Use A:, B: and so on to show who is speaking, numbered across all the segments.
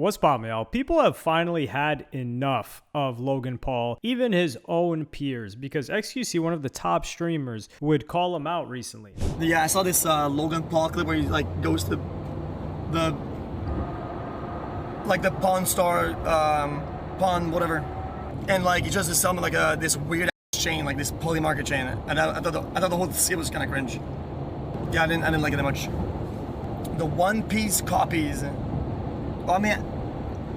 A: What's poppin', y'all? People have finally had enough of Logan Paul, even his own peers, because XQC, one of the top streamers, would call him out recently.
B: Yeah, I saw this Logan Paul clip where he like goes to the Pawn Star, Pawn whatever, and like he just is selling like this weird chain, like this poly market chain, and I thought the whole it was kind of cringe. Yeah, I didn't like it that much. The One Piece copies. Well, I mean,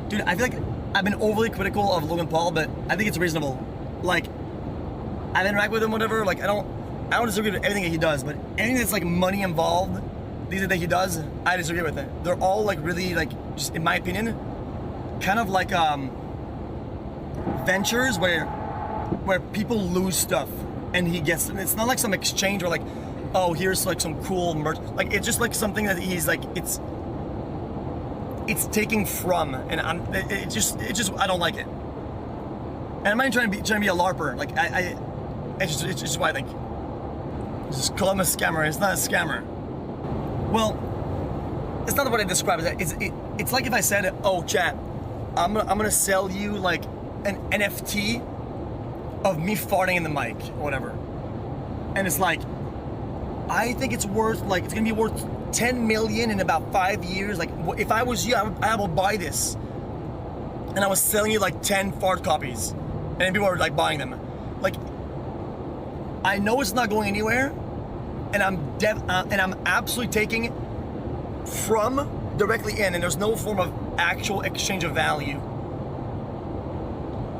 B: dude, I feel like I've been overly critical of Logan Paul, but I think it's reasonable. Like, I interact with him, whatever. Like, I don't disagree with everything that he does, but anything that's like money involved, these are things he does, I disagree with it. They're all like really like, just in my opinion, kind of like ventures where people lose stuff and he gets them. It's not like some exchange where like, oh, here's like some cool merch. Like, it's just like something that he's like, it's taking from, and it just I don't like it. And I'm not even trying to be a LARPer. Like it's just what I think. Just call him a scammer. It's not a scammer. Well, it's not what I describe it. It's like if I said, oh, chat, I'm gonna sell you like an NFT of me farting in the mic or whatever, and it's like, I think it's worth like, it's gonna be worth 10 million in about 5 years. Like, if I was you, I would buy this. And I was selling you like 10 fart copies. And then people were like buying them. Like, I know it's not going anywhere. And I'm absolutely taking it from directly in. And there's no form of actual exchange of value.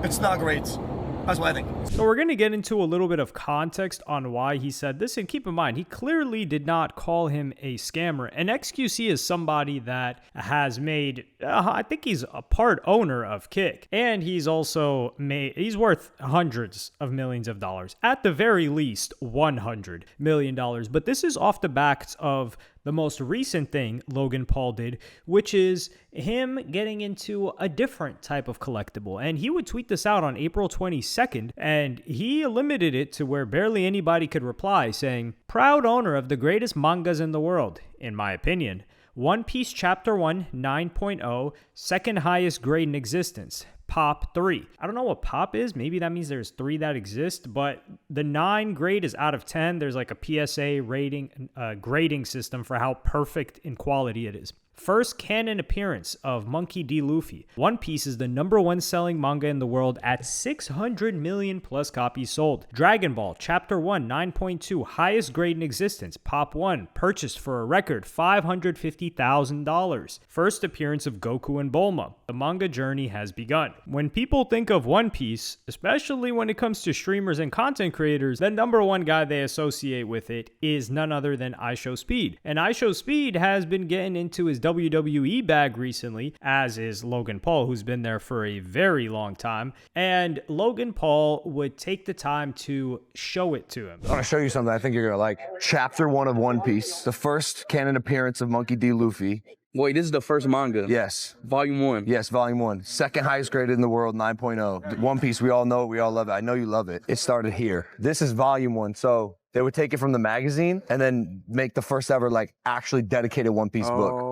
B: It's not great. That's what I think.
A: So we're going to get into a little bit of context on why he said this. And keep in mind, he clearly did not call him a scammer. And XQC is somebody that has made, I think he's a part owner of Kick. And he's also he's worth hundreds of millions of dollars. At the very least, $100 million. But this is off the backs of the most recent thing Logan Paul did, which is him getting into a different type of collectible. And he would tweet this out on April 22nd, and he limited it to where barely anybody could reply, saying, "Proud owner of the greatest mangas in the world, in my opinion. One Piece Chapter 1 9.0, second highest grade in existence. Pop 3. I don't know what pop is. Maybe that means there's 3 that exist, but the 9 grade is out of 10. There's like a PSA rating, grading system for how perfect in quality it is. First canon appearance of Monkey D. Luffy. One Piece is the #1 selling manga in the world at 600 million plus copies sold. Dragon Ball Chapter 1 9.2, highest grade in existence. Pop 1, purchased for a record $550,000. First appearance of Goku and Bulma. The manga journey has begun." When people think of One Piece, especially when it comes to streamers and content creators, the #1 guy they associate with it is none other than IShowSpeed. And IShowSpeed has been getting into his WWE bag recently, as is Logan Paul, who's been there for a very long time. And Logan Paul would take the time to show it to him.
C: I want to show you something I think you're going to like. Chapter 1 of One Piece, the first canon appearance of Monkey D. Luffy.
D: Wait, this is the first manga?
C: Yes.
D: Volume 1?
C: Yes, Volume 1. Second highest graded in the world, 9.0. One Piece, we all know it, we all love it. I know you love it. It started here. This is Volume 1, so they would take it from the magazine and then make the first ever, like, actually dedicated One Piece book.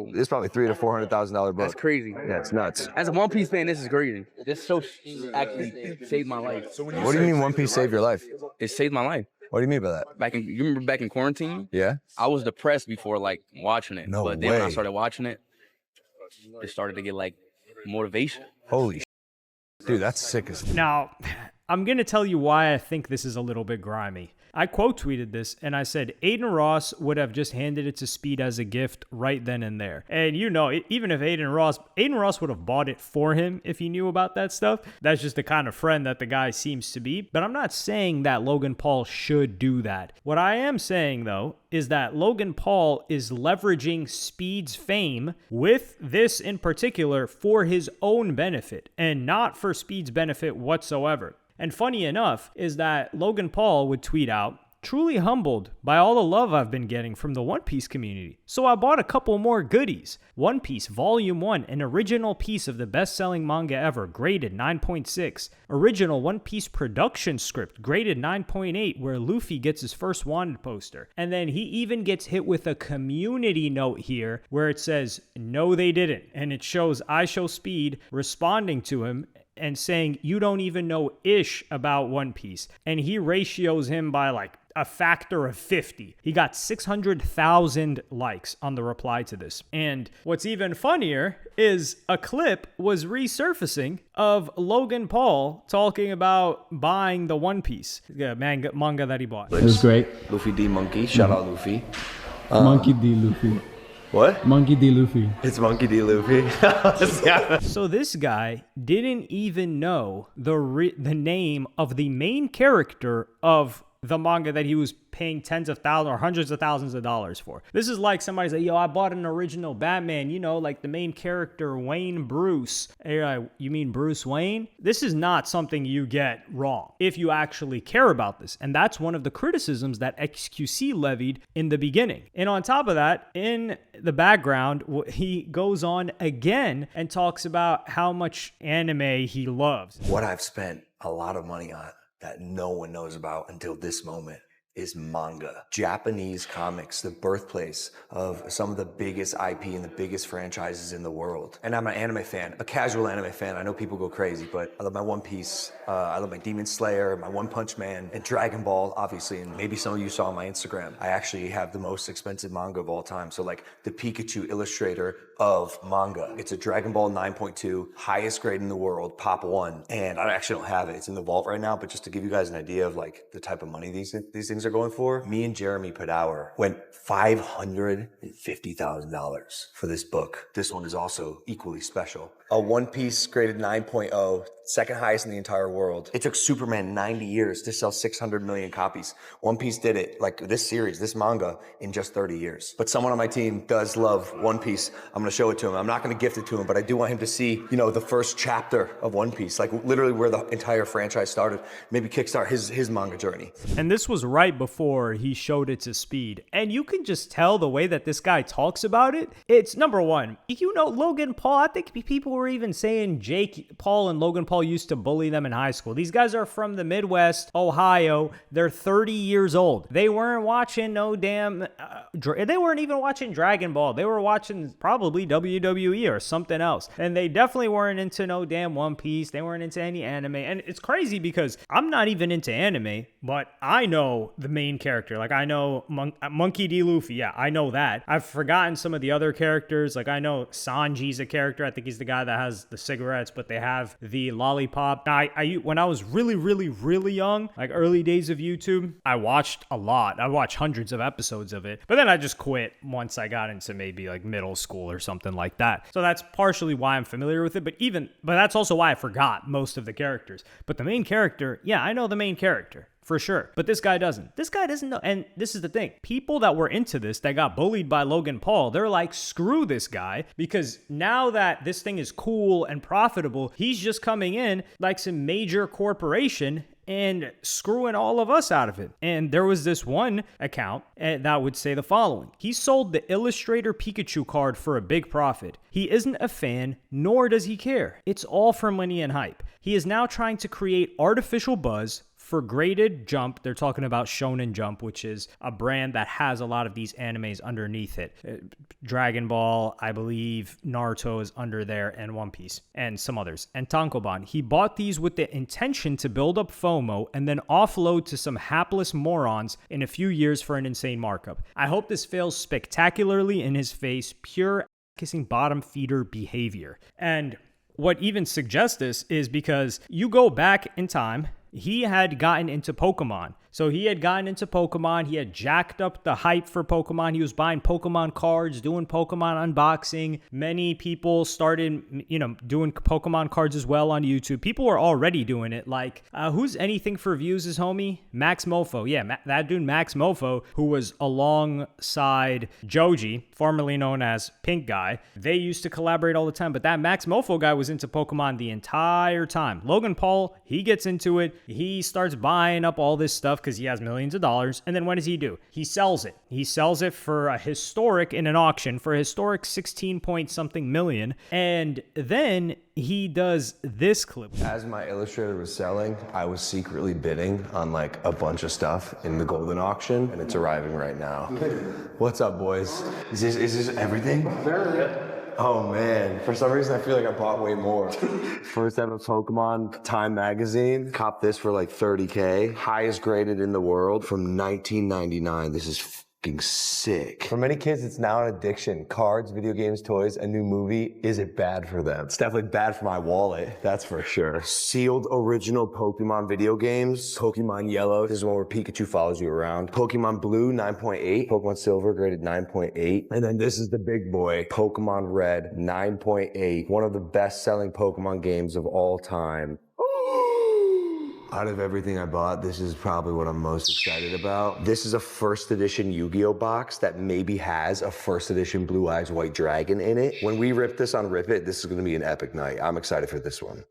C: It's probably $300,000 to $400,000 book.
D: That's crazy.
C: Yeah, it's nuts.
D: As a One Piece fan, this is crazy. This show actually saved my life.
C: What do you mean One Piece saved your life?
D: It saved my life.
C: What do you mean by that?
D: You remember back in quarantine?
C: Yeah.
D: I was depressed before like watching it.
C: No
D: But then
C: way.
D: when I started watching it, it started to get like motivation.
C: Holy dude, that's sick as
A: Now, I'm going to tell you why I think this is a little bit grimy. I quote tweeted this and I said, Aiden Ross would have just handed it to Speed as a gift right then and there. And you know, even if Aiden Ross would have bought it for him if he knew about that stuff. That's just the kind of friend that the guy seems to be. But I'm not saying that Logan Paul should do that. What I am saying though is that Logan Paul is leveraging Speed's fame with this in particular for his own benefit and not for Speed's benefit whatsoever. And funny enough is that Logan Paul would tweet out, truly humbled by all the love I've been getting from the One Piece community. So I bought a couple more goodies. One Piece Volume 1, an original piece of the best-selling manga ever, graded 9.6. Original One Piece production script, graded 9.8, where Luffy gets his first wanted poster. And then he even gets hit with a community note here where it says, "No, they didn't." And it shows I Show Speed responding to him and saying, "You don't even know ish about One Piece." And he ratios him by like a factor of 50. He got 600,000 likes on the reply to this. And what's even funnier is a clip was resurfacing of Logan Paul talking about buying the One Piece manga that he bought.
E: It was great.
C: Luffy D Monkey. Shout out Luffy.
E: Monkey D. Luffy.
C: What?
E: Monkey D. Luffy.
C: It's Monkey D Luffy.
A: So this guy didn't even know the name of the main character of the manga that he was paying tens of thousands or hundreds of thousands of dollars for. This is like somebody's like, "Yo, I bought an original Batman, you know, like the main character, Wayne Bruce." And you're like, "You mean Bruce Wayne?" This is not something you get wrong if you actually care about this. And that's one of the criticisms that XQC levied in the beginning. And on top of that, in the background, he goes on again and talks about how much anime he loves.
C: What I've spent a lot of money on that no one knows about until this moment is manga. Japanese comics, the birthplace of some of the biggest IP and the biggest franchises in the world. And I'm an anime fan, a casual anime fan. I know people go crazy, but I love my One Piece, I love my Demon Slayer, my One Punch Man, and Dragon Ball, obviously. And maybe some of you saw on my Instagram, I actually have the most expensive manga of all time. So like the Pikachu illustrator of manga. It's a Dragon Ball 9.2, highest grade in the world, Pop 1. And I actually don't have it. It's in the vault right now, but just to give you guys an idea of like the type of money these things are going for, me and Jeremy Padawer went $550,000 for this book. This one is also equally special. A One Piece graded 9.0, second highest in the entire world. It took Superman 90 years to sell 600 million copies. One Piece did it, like this series, this manga, in just 30 years. But someone on my team does love One Piece. I'm gonna show it to him. I'm not gonna gift it to him, but I do want him to see, you know, the first chapter of One Piece, like literally where the entire franchise started. Maybe kickstart his manga journey.
A: And this was right before he showed it to Speed. And you can just tell the way that this guy talks about it. It's number one, you know, Logan Paul, I think people were even saying Jake Paul and Logan Paul used to bully them in high school. These guys are from the Midwest, Ohio. They're 30 years old. They weren't watching no damn, they weren't even watching Dragon Ball. They were watching probably WWE or something else. And they definitely weren't into no damn One Piece. They weren't into any anime. And it's crazy because I'm not even into anime, but I know the main character. Like I know Monkey D. Luffy. Yeah, I know that. I've forgotten some of the other characters. Like I know Sanji's a character. I think he's the guy that has the cigarettes, but they have the lollipop. Now, when I was really young, like early days of YouTube, I watched a lot. I watched hundreds of episodes of it, but then I just quit once I got into maybe like middle school or something like that. So that's partially why I'm familiar with it, but that's also why I forgot most of the characters. But the main character, yeah, I know the main character. For sure. But this guy doesn't. This guy doesn't know. And this is the thing. People that were into this, that got bullied by Logan Paul, they're like, screw this guy. Because now that this thing is cool and profitable, he's just coming in like some major corporation and screwing all of us out of it. And there was this one account that would say the following. He sold the Illustrator Pikachu card for a big profit. He isn't a fan, nor does he care. It's all for money and hype. He is now trying to create artificial buzz for Graded Jump. They're talking about Shonen Jump, which is a brand that has a lot of these animes underneath it. Dragon Ball, I believe Naruto is under there, and One Piece, and some others, and Tankobon. He bought these with the intention to build up FOMO and then offload to some hapless morons in a few years for an insane markup. I hope this fails spectacularly in his face. Pure kissing bottom feeder behavior. And what even suggests this is because you go back in time, he had gotten into Pokemon. So he had gotten into Pokemon. He had jacked up the hype for Pokemon. He was buying Pokemon cards, doing Pokemon unboxing. Many people started, doing Pokemon cards as well on YouTube. People were already doing it. Like, who's Anything for Views' his homie? Max Mofo. Yeah, that dude Max Mofo, who was alongside Joji, formerly known as Pink Guy. They used to collaborate all the time. But that Max Mofo guy was into Pokemon the entire time. Logan Paul, he gets into it. He starts buying up all this stuff because he has millions of dollars. And then what does he do? He sells it. He sells it for a historic, in an auction, for a historic 16 point something million. And then he does this clip.
C: As my illustrator was selling, I was secretly bidding on like a bunch of stuff in the golden auction, and it's arriving right now. What's up, boys? Is this everything? Oh man, for some reason I feel like I bought way more. First ever Pokemon Time magazine. Copped this for like 30K. Highest graded in the world from 1999. This is fucking sick. For many kids, it's now an addiction. Cards, video games, toys, a new movie. Is it bad for them? It's definitely bad for my wallet, that's for sure. Sealed original Pokemon video games. Pokemon Yellow, this is one where Pikachu follows you around. Pokemon Blue, 9.8. Pokemon Silver, graded 9.8. And then this is the big boy, Pokemon Red, 9.8. One of the best-selling Pokemon games of all time. Out of everything I bought, this is probably what I'm most excited about. This is a first edition Yu-Gi-Oh box that maybe has a first edition Blue Eyes White Dragon in it. When we rip this on Rip It, this is gonna be an epic night. I'm excited for this one.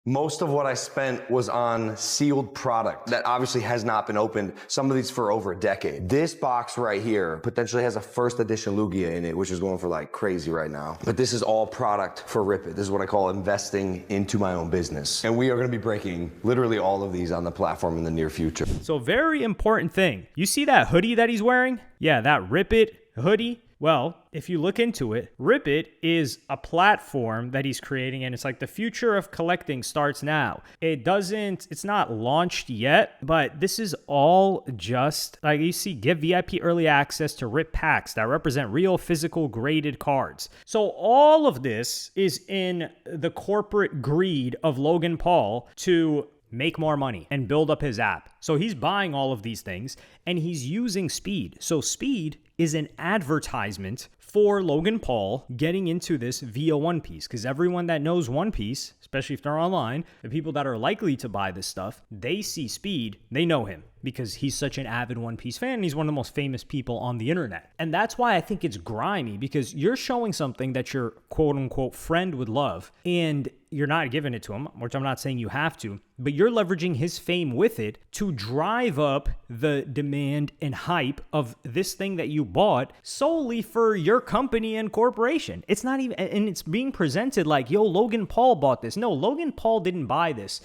C: Most of what I spent was on sealed product that obviously has not been opened, some of these for over a decade. This box right here potentially has a first edition Lugia in it, which is going for like crazy right now. But this is all product for Rip It. This is what I call investing into my own business. And we are gonna be breaking literally all of these on the platform in the near future.
A: So very important thing. You see that hoodie that he's wearing? Yeah, that Rip It hoodie. Well, if you look into it, Rip It is a platform that he's creating, and it's like the future of collecting starts now. It's not launched yet, but this is all just, like you see, give VIP early access to Rip packs that represent real physical graded cards. So all of this is in the corporate greed of Logan Paul to make more money and build up his app. So he's buying all of these things and he's using Speed. So Speed is an advertisement for Logan Paul getting into this via One Piece, because everyone that knows One Piece, especially if they're online, the people that are likely to buy this stuff, they see Speed, they know him because he's such an avid One Piece fan and he's one of the most famous people on the internet. And that's why I think it's grimy, because you're showing something that your quote unquote friend would love and you're not giving it to him, which I'm not saying you have to, but you're leveraging his fame with it to drive up the demand and hype of this thing that you bought solely for your company and corporation. It's not even, and it's being presented like, yo, Logan Paul bought this. No, Logan Paul didn't buy this.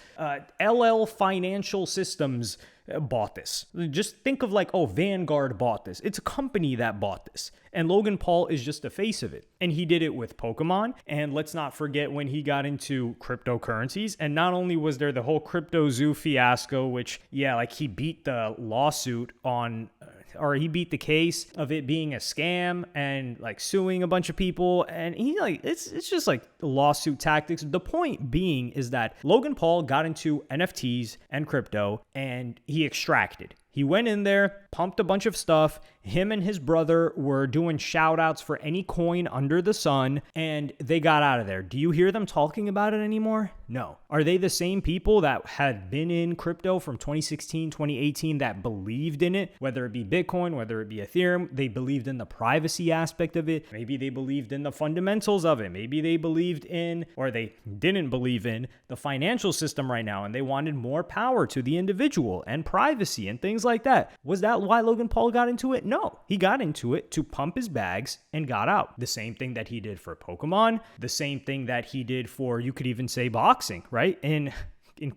A: LL Financial Systems bought this. Just think of like, oh, Vanguard bought this. It's a company that bought this. And Logan Paul is just the face of it. And he did it with Pokemon. And let's not forget when he got into cryptocurrencies. And not only was there the whole Crypto Zoo fiasco, which, yeah, like he beat the lawsuit on, or he beat the case of it being a scam and like suing a bunch of people. And he like, it's just like lawsuit tactics. The point being is that Logan Paul got into NFTs and crypto and he extracted. He went in there, pumped a bunch of stuff. Him and his brother were doing shout outs for any coin under the sun, and they got out of there. Do you hear them talking about it anymore? No. Are they the same people that had been in crypto from 2016, 2018 that believed in it? Whether it be Bitcoin, whether it be Ethereum, they believed in the privacy aspect of it. Maybe they believed in the fundamentals of it. Maybe they believed in, or they didn't believe in, the financial system right now, and they wanted more power to the individual and privacy and things like that. Was that why Logan Paul got into it? No. He got into it to pump his bags and got out. The same thing that he did for Pokemon, the same thing that he did for, you could even say, boxing, right? In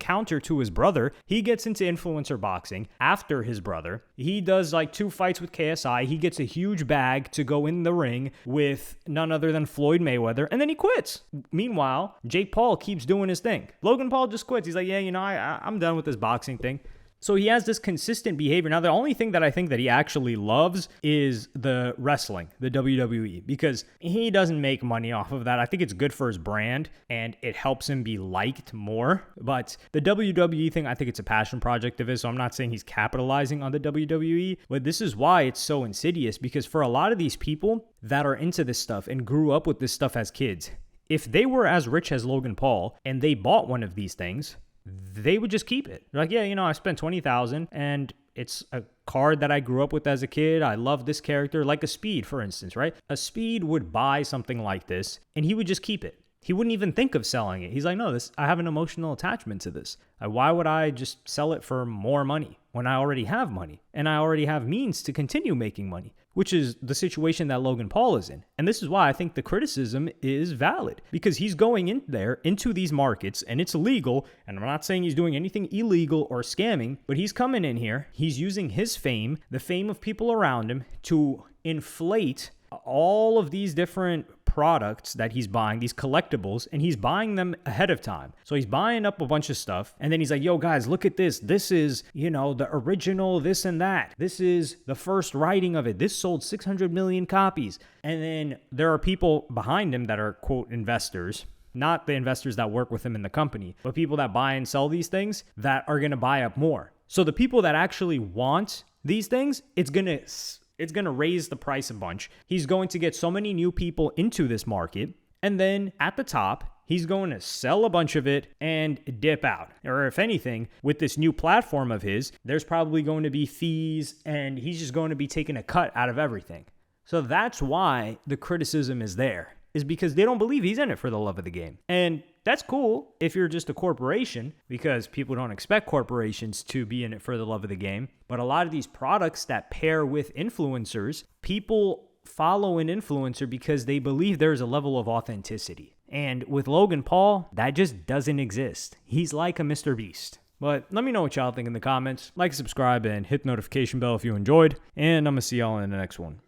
A: counter to his brother, he gets into influencer boxing after his brother. He does like 2 fights with KSI. He gets a huge bag to go in the ring with none other than Floyd Mayweather, and then he quits. Meanwhile, Jake Paul keeps doing his thing. Logan Paul just quits. He's like, yeah, I'm done with this boxing thing. So he has this consistent behavior. Now, the only thing that I think that he actually loves is the wrestling, the WWE, because he doesn't make money off of that. I think it's good for his brand and it helps him be liked more. But the WWE thing, I think it's a passion project of his. So I'm not saying he's capitalizing on the WWE, but this is why it's so insidious, because for a lot of these people that are into this stuff and grew up with this stuff as kids, if they were as rich as Logan Paul and they bought one of these things, they would just keep it. They're like, yeah, I spent $20,000 and it's a card that I grew up with as a kid. I love this character, like a Speed, for instance, right? A Speed would buy something like this and he would just keep it. He wouldn't even think of selling it. He's like, no, I have an emotional attachment to this. Why would I just sell it for more money when I already have money and I already have means to continue making money, which is the situation that Logan Paul is in. And this is why I think the criticism is valid, because he's going in there into these markets and it's illegal. And I'm not saying he's doing anything illegal or scamming, but he's coming in here. He's using his fame, the fame of people around him, to inflate all of these different products that he's buying, these collectibles, and he's buying them ahead of time. So he's buying up a bunch of stuff, and then he's like, yo guys, look at this. This is, the original this and that. This is the first writing of it. This sold 600 million copies. And then there are people behind him that are, quote, investors, not the investors that work with him in the company, but people that buy and sell these things that are going to buy up more. So the people that actually want these things, it's going to raise the price a bunch. He's going to get so many new people into this market. And then at the top, he's going to sell a bunch of it and dip out. Or if anything, with this new platform of his, there's probably going to be fees and he's just going to be taking a cut out of everything. So that's why the criticism is there, is because they don't believe he's in it for the love of the game. And that's cool if you're just a corporation, because people don't expect corporations to be in it for the love of the game. But a lot of these products that pair with influencers, people follow an influencer because they believe there's a level of authenticity. And with Logan Paul, that just doesn't exist. He's like a Mr. Beast. But let me know what y'all think in the comments. Like, subscribe, and hit the notification bell if you enjoyed. And I'm going to see y'all in the next one.